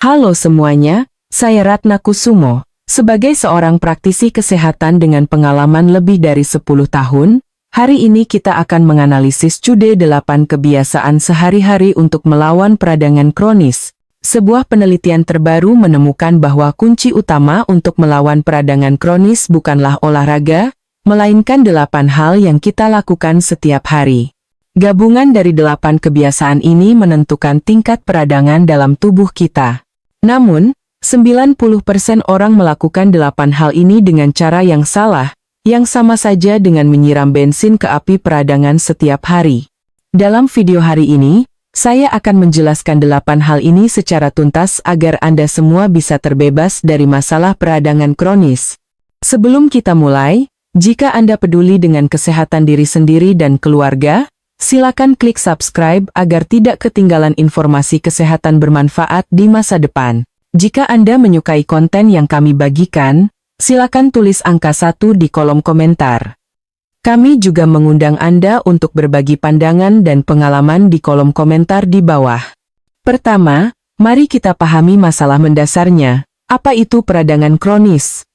Halo semuanya, saya Ratna Kusumo. Sebagai seorang praktisi kesehatan dengan pengalaman lebih dari 10 tahun, hari ini kita akan menganalisis Cude 8 kebiasaan sehari-hari untuk melawan peradangan kronis. Sebuah penelitian terbaru menemukan bahwa kunci utama untuk melawan peradangan kronis bukanlah olahraga, melainkan 8 hal yang kita lakukan setiap hari. Gabungan dari 8 kebiasaan ini menentukan tingkat peradangan dalam tubuh kita. Namun, 90% orang melakukan 8 hal ini dengan cara yang salah, yang sama saja dengan menyiram bensin ke api peradangan setiap hari. Dalam video hari ini, saya akan menjelaskan 8 hal ini secara tuntas agar Anda semua bisa terbebas dari masalah peradangan kronis. Sebelum kita mulai, jika Anda peduli dengan kesehatan diri sendiri dan keluarga, silakan klik subscribe agar tidak ketinggalan informasi kesehatan bermanfaat di masa depan. Jika Anda menyukai konten yang kami bagikan, silakan tulis angka 1 di kolom komentar. Kami juga mengundang Anda untuk berbagi pandangan dan pengalaman di kolom komentar di bawah. Pertama, mari kita pahami masalah mendasarnya. Apa itu peradangan kronis?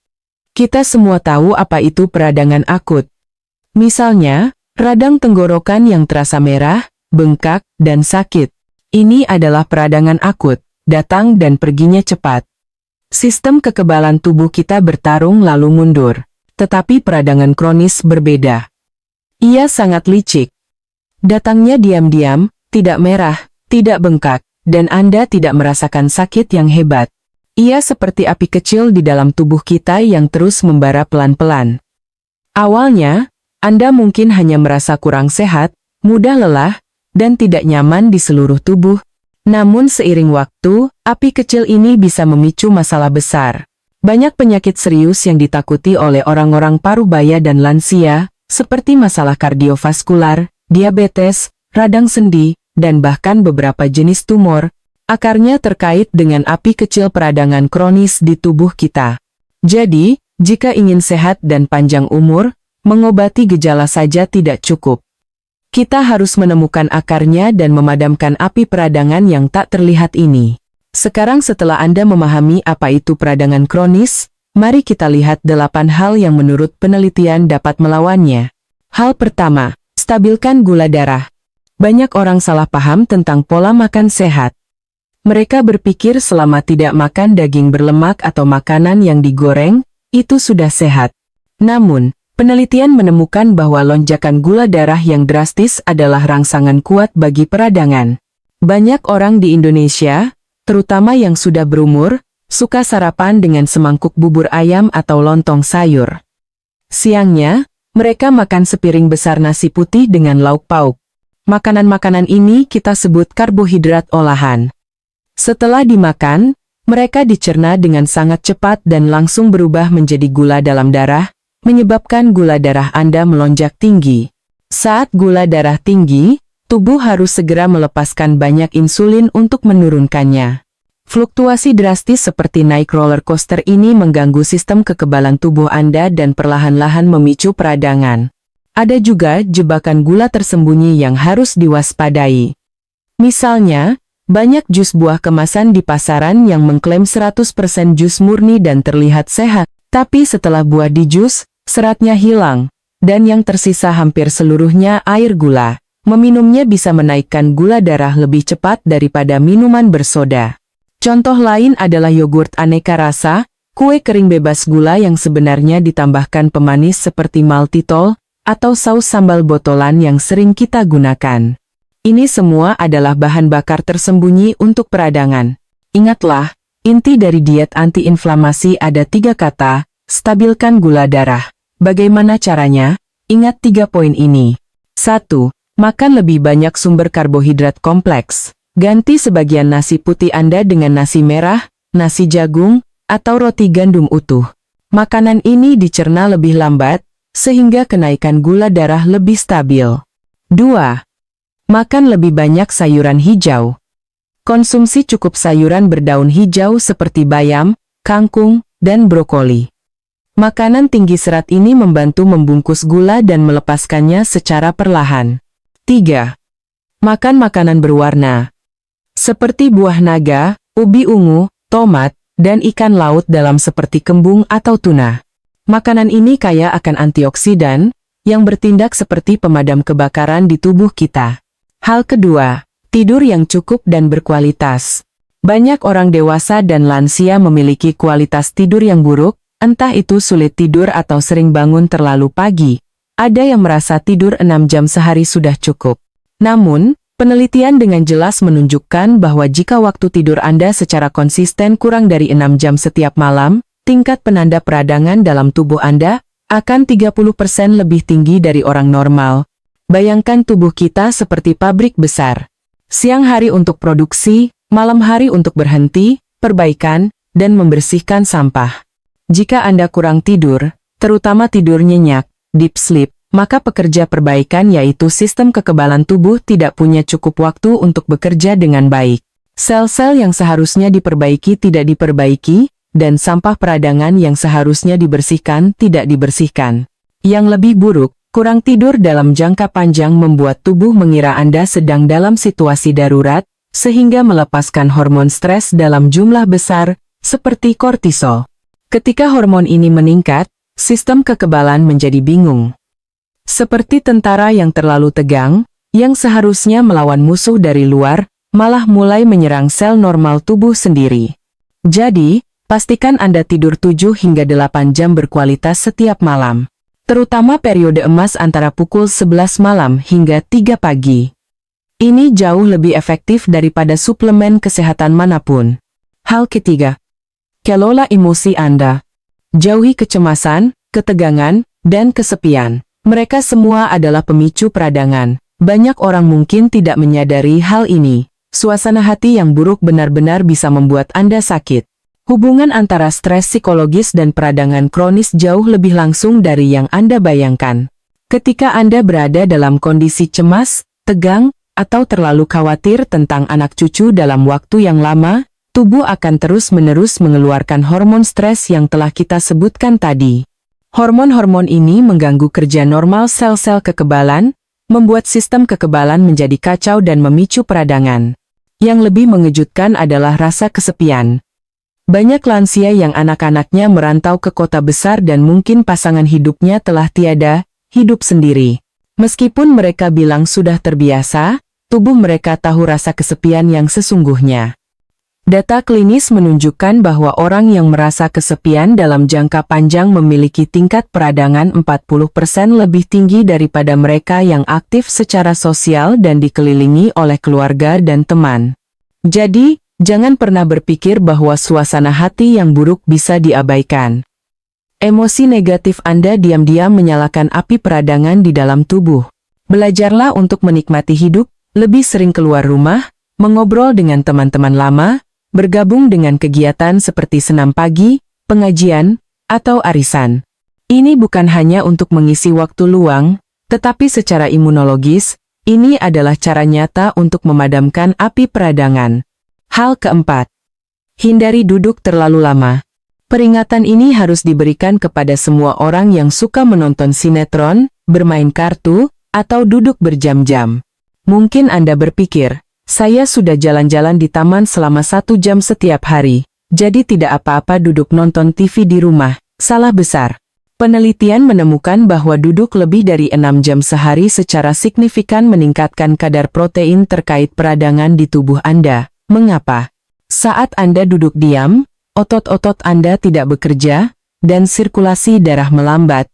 Kita semua tahu apa itu peradangan akut. Misalnya, radang tenggorokan yang terasa merah, bengkak, dan sakit. Ini adalah peradangan akut, datang dan perginya cepat. Sistem kekebalan tubuh kita bertarung lalu mundur. Tetapi peradangan kronis berbeda. Ia sangat licik. Datangnya diam-diam, tidak merah, tidak bengkak, dan Anda tidak merasakan sakit yang hebat. Ia seperti api kecil di dalam tubuh kita yang terus membara pelan-pelan. Awalnya, Anda mungkin hanya merasa kurang sehat, mudah lelah, dan tidak nyaman di seluruh tubuh. Namun seiring waktu, api kecil ini bisa memicu masalah besar. Banyak penyakit serius yang ditakuti oleh orang-orang parubaya dan lansia, seperti masalah kardiovaskular, diabetes, radang sendi, dan bahkan beberapa jenis tumor, akarnya terkait dengan api kecil peradangan kronis di tubuh kita. Jadi, jika ingin sehat dan panjang umur, mengobati gejala saja tidak cukup. Kita harus menemukan akarnya dan memadamkan api peradangan yang tak terlihat ini. Sekarang setelah Anda memahami apa itu peradangan kronis, mari kita lihat 8 hal yang menurut penelitian dapat melawannya. Hal pertama, stabilkan gula darah. Banyak orang salah paham tentang pola makan sehat. Mereka berpikir selama tidak makan daging berlemak atau makanan yang digoreng, itu sudah sehat. Namun, penelitian menemukan bahwa lonjakan gula darah yang drastis adalah rangsangan kuat bagi peradangan. Banyak orang di Indonesia, terutama yang sudah berumur, suka sarapan dengan semangkuk bubur ayam atau lontong sayur. Siangnya, mereka makan sepiring besar nasi putih dengan lauk pauk. Makanan-makanan ini kita sebut karbohidrat olahan. Setelah dimakan, mereka dicerna dengan sangat cepat dan langsung berubah menjadi gula dalam darah, menyebabkan gula darah Anda melonjak tinggi. Saat gula darah tinggi, tubuh harus segera melepaskan banyak insulin untuk menurunkannya. Fluktuasi drastis seperti naik roller coaster ini mengganggu sistem kekebalan tubuh Anda dan perlahan-lahan memicu peradangan. Ada juga jebakan gula tersembunyi yang harus diwaspadai. Misalnya, banyak jus buah kemasan di pasaran yang mengklaim 100% jus murni dan terlihat sehat, tapi setelah buah dijus, seratnya hilang, dan yang tersisa hampir seluruhnya air gula. Meminumnya bisa menaikkan gula darah lebih cepat daripada minuman bersoda. Contoh lain adalah yogurt aneka rasa, kue kering bebas gula yang sebenarnya ditambahkan pemanis seperti maltitol, atau saus sambal botolan yang sering kita gunakan. Ini semua adalah bahan bakar tersembunyi untuk peradangan. Ingatlah, inti dari diet anti-inflamasi ada 3 kata, stabilkan gula darah. Bagaimana caranya? Ingat 3 poin ini. 1. Makan lebih banyak sumber karbohidrat kompleks. Ganti sebagian nasi putih Anda dengan nasi merah, nasi jagung, atau roti gandum utuh. Makanan ini dicerna lebih lambat, sehingga kenaikan gula darah lebih stabil. 2. Makan lebih banyak sayuran hijau. Konsumsi cukup sayuran berdaun hijau seperti bayam, kangkung, dan brokoli. Makanan tinggi serat ini membantu membungkus gula dan melepaskannya secara perlahan. 3. Makan makanan berwarna. Seperti buah naga, ubi ungu, tomat, dan ikan laut dalam seperti kembung atau tuna. Makanan ini kaya akan antioksidan, yang bertindak seperti pemadam kebakaran di tubuh kita. Hal kedua, tidur yang cukup dan berkualitas. Banyak orang dewasa dan lansia memiliki kualitas tidur yang buruk, entah itu sulit tidur atau sering bangun terlalu pagi. Ada yang merasa tidur 6 jam sehari sudah cukup. Namun, penelitian dengan jelas menunjukkan bahwa jika waktu tidur Anda secara konsisten kurang dari 6 jam setiap malam, tingkat penanda peradangan dalam tubuh Anda akan 30% lebih tinggi dari orang normal. Bayangkan tubuh kita seperti pabrik besar. Siang hari untuk produksi, malam hari untuk berhenti, perbaikan, dan membersihkan sampah. Jika Anda kurang tidur, terutama tidur nyenyak, deep sleep, maka pekerja perbaikan yaitu sistem kekebalan tubuh tidak punya cukup waktu untuk bekerja dengan baik. Sel-sel yang seharusnya diperbaiki tidak diperbaiki, dan sampah peradangan yang seharusnya dibersihkan tidak dibersihkan. Yang lebih buruk, kurang tidur dalam jangka panjang membuat tubuh mengira Anda sedang dalam situasi darurat, sehingga melepaskan hormon stres dalam jumlah besar, seperti kortisol. Ketika hormon ini meningkat, sistem kekebalan menjadi bingung. Seperti tentara yang terlalu tegang, yang seharusnya melawan musuh dari luar, malah mulai menyerang sel normal tubuh sendiri. Jadi, pastikan Anda tidur 7 hingga 8 jam berkualitas setiap malam. Terutama periode emas antara pukul 11 malam hingga 3 pagi. Ini jauh lebih efektif daripada suplemen kesehatan manapun. Hal ketiga, kelola emosi Anda. Jauhi kecemasan, ketegangan, dan kesepian. Mereka semua adalah pemicu peradangan. Banyak orang mungkin tidak menyadari hal ini. Suasana hati yang buruk benar-benar bisa membuat Anda sakit. Hubungan antara stres psikologis dan peradangan kronis jauh lebih langsung dari yang Anda bayangkan. Ketika Anda berada dalam kondisi cemas, tegang, atau terlalu khawatir tentang anak cucu dalam waktu yang lama, tubuh akan terus-menerus mengeluarkan hormon stres yang telah kita sebutkan tadi. Hormon-hormon ini mengganggu kerja normal sel-sel kekebalan, membuat sistem kekebalan menjadi kacau dan memicu peradangan. Yang lebih mengejutkan adalah rasa kesepian. Banyak lansia yang anak-anaknya merantau ke kota besar dan mungkin pasangan hidupnya telah tiada, hidup sendiri. Meskipun mereka bilang sudah terbiasa, tubuh mereka tahu rasa kesepian yang sesungguhnya. Data klinis menunjukkan bahwa orang yang merasa kesepian dalam jangka panjang memiliki tingkat peradangan 40% lebih tinggi daripada mereka yang aktif secara sosial dan dikelilingi oleh keluarga dan teman. Jadi, jangan pernah berpikir bahwa suasana hati yang buruk bisa diabaikan. Emosi negatif Anda diam-diam menyalakan api peradangan di dalam tubuh. Belajarlah untuk menikmati hidup, lebih sering keluar rumah, mengobrol dengan teman-teman lama, bergabung dengan kegiatan seperti senam pagi, pengajian, atau arisan. Ini bukan hanya untuk mengisi waktu luang, tetapi secara imunologis, ini adalah cara nyata untuk memadamkan api peradangan. Hal keempat, hindari duduk terlalu lama. Peringatan ini harus diberikan kepada semua orang yang suka menonton sinetron, bermain kartu, atau duduk berjam-jam. Mungkin Anda berpikir, saya sudah jalan-jalan di taman selama 1 jam setiap hari, jadi tidak apa-apa duduk nonton TV di rumah. Salah besar. Penelitian menemukan bahwa duduk lebih dari 6 jam sehari secara signifikan meningkatkan kadar protein terkait peradangan di tubuh Anda. Mengapa? Saat Anda duduk diam, otot-otot Anda tidak bekerja, dan sirkulasi darah melambat.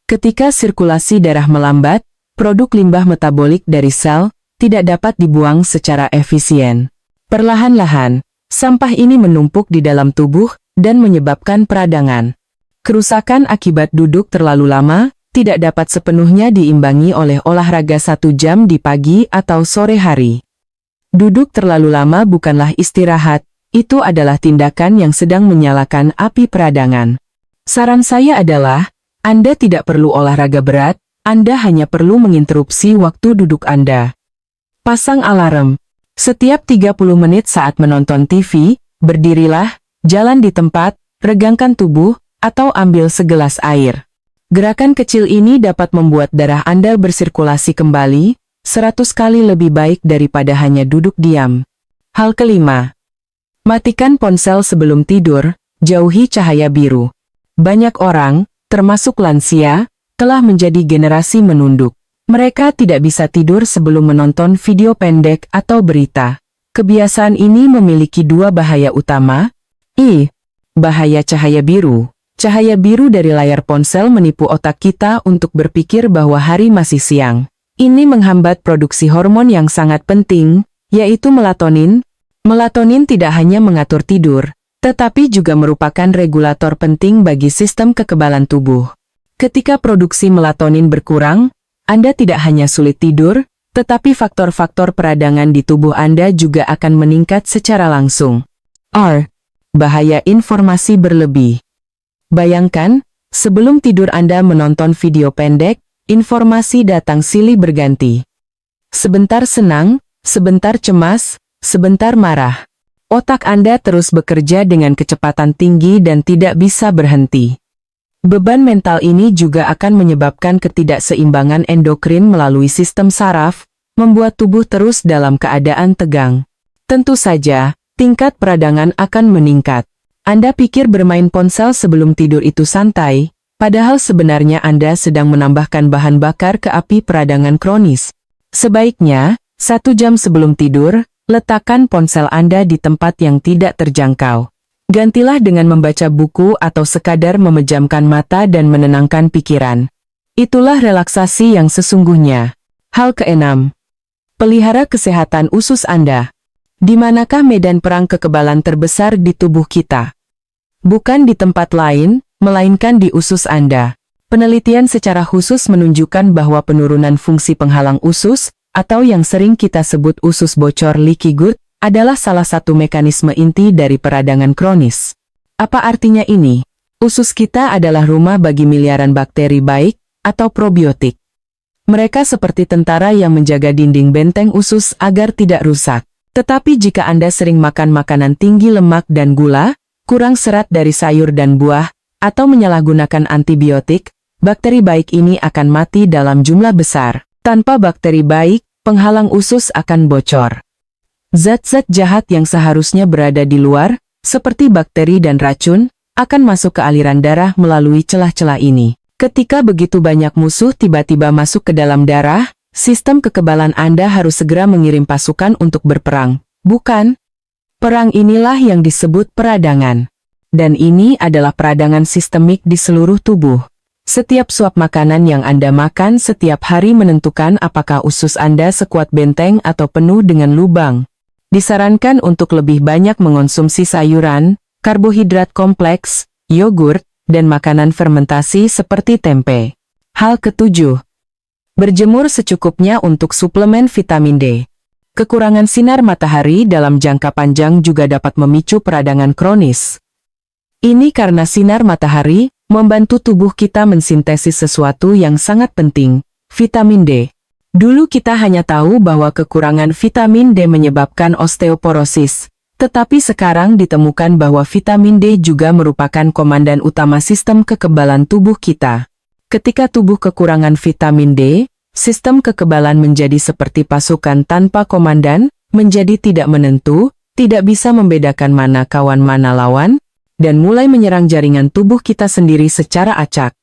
Ketika sirkulasi darah melambat, produk limbah metabolik dari sel tidak dapat dibuang secara efisien. Perlahan-lahan, sampah ini menumpuk di dalam tubuh dan menyebabkan peradangan. Kerusakan akibat duduk terlalu lama tidak dapat sepenuhnya diimbangi oleh olahraga 1 jam di pagi atau sore hari. Duduk terlalu lama bukanlah istirahat, itu adalah tindakan yang sedang menyalakan api peradangan. Saran saya adalah, Anda tidak perlu olahraga berat, Anda hanya perlu menginterupsi waktu duduk Anda. Pasang alarm. Setiap 30 menit saat menonton TV, berdirilah, jalan di tempat, regangkan tubuh, atau ambil segelas air. Gerakan kecil ini dapat membuat darah Anda bersirkulasi kembali, 100 kali lebih baik daripada hanya duduk diam. Hal kelima. Matikan ponsel sebelum tidur, jauhi cahaya biru. Banyak orang, termasuk lansia, telah menjadi generasi menunduk. Mereka tidak bisa tidur sebelum menonton video pendek atau berita. Kebiasaan ini memiliki dua bahaya utama. Bahaya cahaya biru. Cahaya biru dari layar ponsel menipu otak kita untuk berpikir bahwa hari masih siang. Ini menghambat produksi hormon yang sangat penting, yaitu melatonin. Melatonin tidak hanya mengatur tidur, tetapi juga merupakan regulator penting bagi sistem kekebalan tubuh. Ketika produksi melatonin berkurang, Anda tidak hanya sulit tidur, tetapi faktor-faktor peradangan di tubuh Anda juga akan meningkat secara langsung. Bahaya informasi berlebih. Bayangkan, sebelum tidur Anda menonton video pendek, informasi datang silih berganti. Sebentar senang, sebentar cemas, sebentar marah. Otak Anda terus bekerja dengan kecepatan tinggi dan tidak bisa berhenti. Beban mental ini juga akan menyebabkan ketidakseimbangan endokrin melalui sistem saraf, membuat tubuh terus dalam keadaan tegang. Tentu saja, tingkat peradangan akan meningkat. Anda pikir bermain ponsel sebelum tidur itu santai, padahal sebenarnya Anda sedang menambahkan bahan bakar ke api peradangan kronis. Sebaiknya, 1 jam sebelum tidur, letakkan ponsel Anda di tempat yang tidak terjangkau. Gantilah dengan membaca buku atau sekadar memejamkan mata dan menenangkan pikiran. Itulah relaksasi yang sesungguhnya. Hal keenam. Pelihara kesehatan usus Anda. Di manakah medan perang kekebalan terbesar di tubuh kita? Bukan di tempat lain, melainkan di usus Anda. Penelitian secara khusus menunjukkan bahwa penurunan fungsi penghalang usus, atau yang sering kita sebut usus bocor leaky gut, adalah salah satu mekanisme inti dari peradangan kronis. Apa artinya ini? Usus kita adalah rumah bagi miliaran bakteri baik, atau probiotik. Mereka seperti tentara yang menjaga dinding benteng usus agar tidak rusak. Tetapi jika Anda sering makan makanan tinggi lemak dan gula, kurang serat dari sayur dan buah, atau menyalahgunakan antibiotik, bakteri baik ini akan mati dalam jumlah besar. Tanpa bakteri baik, penghalang usus akan bocor. Zat-zat jahat yang seharusnya berada di luar, seperti bakteri dan racun, akan masuk ke aliran darah melalui celah-celah ini. Ketika begitu banyak musuh tiba-tiba masuk ke dalam darah, sistem kekebalan Anda harus segera mengirim pasukan untuk berperang, bukan? Perang inilah yang disebut peradangan. Dan ini adalah peradangan sistemik di seluruh tubuh. Setiap suap makanan yang Anda makan setiap hari menentukan apakah usus Anda sekuat benteng atau penuh dengan lubang. Disarankan untuk lebih banyak mengonsumsi sayuran, karbohidrat kompleks, yogurt, dan makanan fermentasi seperti tempe. Hal ketujuh. Berjemur secukupnya untuk suplemen vitamin D. Kekurangan sinar matahari dalam jangka panjang juga dapat memicu peradangan kronis. Ini karena sinar matahari membantu tubuh kita mensintesis sesuatu yang sangat penting, vitamin D. Dulu kita hanya tahu bahwa kekurangan vitamin D menyebabkan osteoporosis, tetapi sekarang ditemukan bahwa vitamin D juga merupakan komandan utama sistem kekebalan tubuh kita. Ketika tubuh kekurangan vitamin D, sistem kekebalan menjadi seperti pasukan tanpa komandan, menjadi tidak menentu, tidak bisa membedakan mana kawan mana lawan, dan mulai menyerang jaringan tubuh kita sendiri secara acak.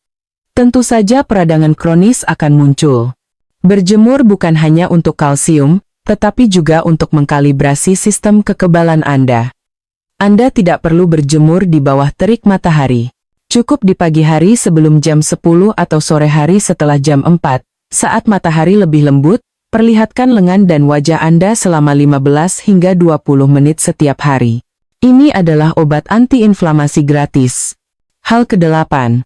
Tentu saja peradangan kronis akan muncul. Berjemur bukan hanya untuk kalsium, tetapi juga untuk mengkalibrasi sistem kekebalan Anda. Anda tidak perlu berjemur di bawah terik matahari. Cukup di pagi hari sebelum jam 10 atau sore hari setelah jam 4, saat matahari lebih lembut, perlihatkan lengan dan wajah Anda selama 15 hingga 20 menit setiap hari. Ini adalah obat antiinflamasi gratis. Hal ke-8.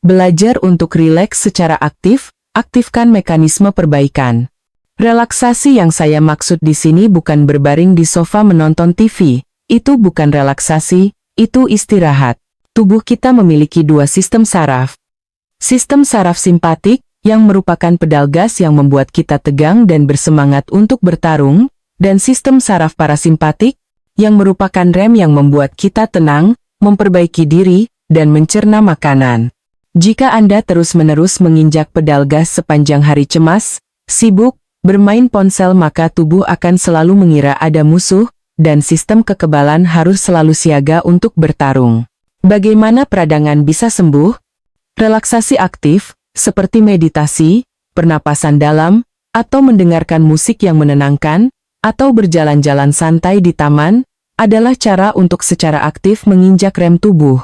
Belajar untuk rileks secara aktif. Aktifkan mekanisme perbaikan. Relaksasi yang saya maksud di sini bukan berbaring di sofa menonton TV. Itu bukan relaksasi, itu istirahat. Tubuh kita memiliki dua sistem saraf. Sistem saraf simpatik, yang merupakan pedal gas yang membuat kita tegang dan bersemangat untuk bertarung, dan sistem saraf parasimpatik, yang merupakan rem yang membuat kita tenang, memperbaiki diri, dan mencerna makanan. Jika Anda terus-menerus menginjak pedal gas sepanjang hari cemas, sibuk, bermain ponsel maka tubuh akan selalu mengira ada musuh, dan sistem kekebalan harus selalu siaga untuk bertarung. Bagaimana peradangan bisa sembuh? Relaksasi aktif, seperti meditasi, pernapasan dalam, atau mendengarkan musik yang menenangkan, atau berjalan-jalan santai di taman, adalah cara untuk secara aktif menginjak rem tubuh.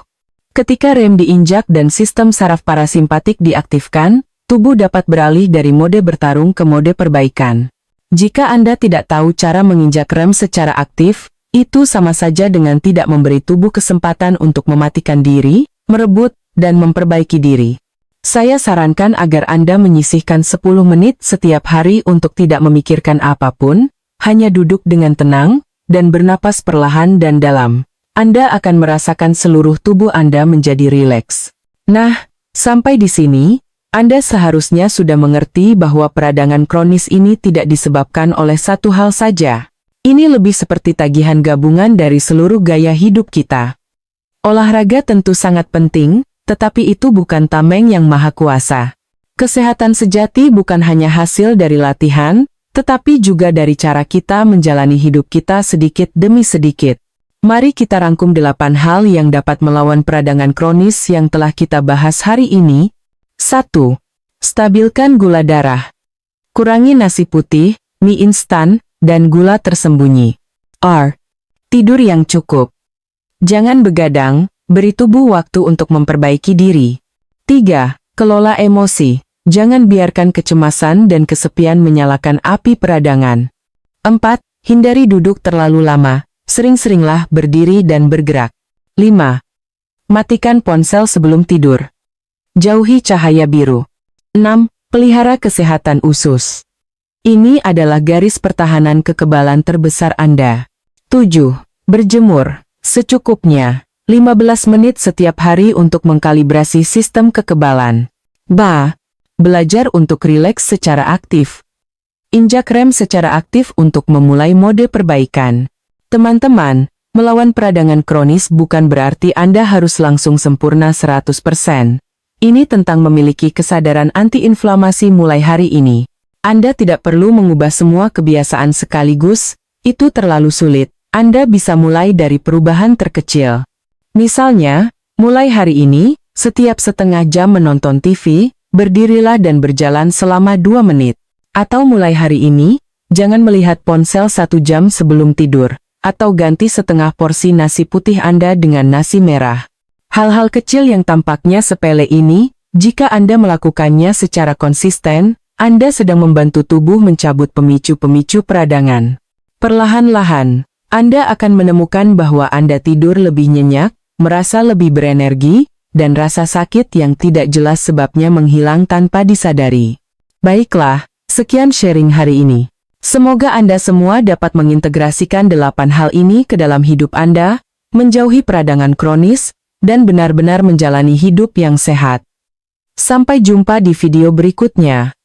Ketika rem diinjak dan sistem saraf parasimpatik diaktifkan, tubuh dapat beralih dari mode bertarung ke mode perbaikan. Jika Anda tidak tahu cara menginjak rem secara aktif, itu sama saja dengan tidak memberi tubuh kesempatan untuk mematikan diri, merebut, dan memperbaiki diri. Saya sarankan agar Anda menyisihkan 10 menit setiap hari untuk tidak memikirkan apapun, hanya duduk dengan tenang, dan bernapas perlahan dan dalam. Anda akan merasakan seluruh tubuh Anda menjadi rileks. Nah, sampai di sini, Anda seharusnya sudah mengerti bahwa peradangan kronis ini tidak disebabkan oleh satu hal saja. Ini lebih seperti tagihan gabungan dari seluruh gaya hidup kita. Olahraga tentu sangat penting, tetapi itu bukan tameng yang maha kuasa. Kesehatan sejati bukan hanya hasil dari latihan, tetapi juga dari cara kita menjalani hidup kita sedikit demi sedikit. Mari kita rangkum 8 hal yang dapat melawan peradangan kronis yang telah kita bahas hari ini. 1. Stabilkan gula darah. Kurangi nasi putih, mie instan, dan gula tersembunyi. R. Tidur yang cukup. Jangan begadang, beri tubuh waktu untuk memperbaiki diri. 3. Kelola emosi. Jangan biarkan kecemasan dan kesepian menyalakan api peradangan. 4. Hindari duduk terlalu lama, sering-seringlah berdiri dan bergerak. 5. Matikan ponsel sebelum tidur. Jauhi cahaya biru. 6. Pelihara kesehatan usus. Ini adalah garis pertahanan kekebalan terbesar Anda. 7. Berjemur, secukupnya, 15 menit setiap hari untuk mengkalibrasi sistem kekebalan. Belajar untuk rileks secara aktif. Injak rem secara aktif untuk memulai mode perbaikan. Teman-teman, melawan peradangan kronis bukan berarti Anda harus langsung sempurna 100%. Ini tentang memiliki kesadaran anti-inflamasi mulai hari ini. Anda tidak perlu mengubah semua kebiasaan sekaligus, itu terlalu sulit. Anda bisa mulai dari perubahan terkecil. Misalnya, mulai hari ini, setiap setengah jam menonton TV, berdirilah dan berjalan selama 2 menit. Atau mulai hari ini, jangan melihat ponsel 1 jam sebelum tidur, atau ganti setengah porsi nasi putih Anda dengan nasi merah. Hal-hal kecil yang tampaknya sepele ini, jika Anda melakukannya secara konsisten, Anda sedang membantu tubuh mencabut pemicu-pemicu peradangan. Perlahan-lahan, Anda akan menemukan bahwa Anda tidur lebih nyenyak, merasa lebih berenergi, dan rasa sakit yang tidak jelas sebabnya menghilang tanpa disadari. Baiklah, sekian sharing hari ini. Semoga Anda semua dapat mengintegrasikan 8 hal ini ke dalam hidup Anda, menjauhi peradangan kronis, dan benar-benar menjalani hidup yang sehat. Sampai jumpa di video berikutnya.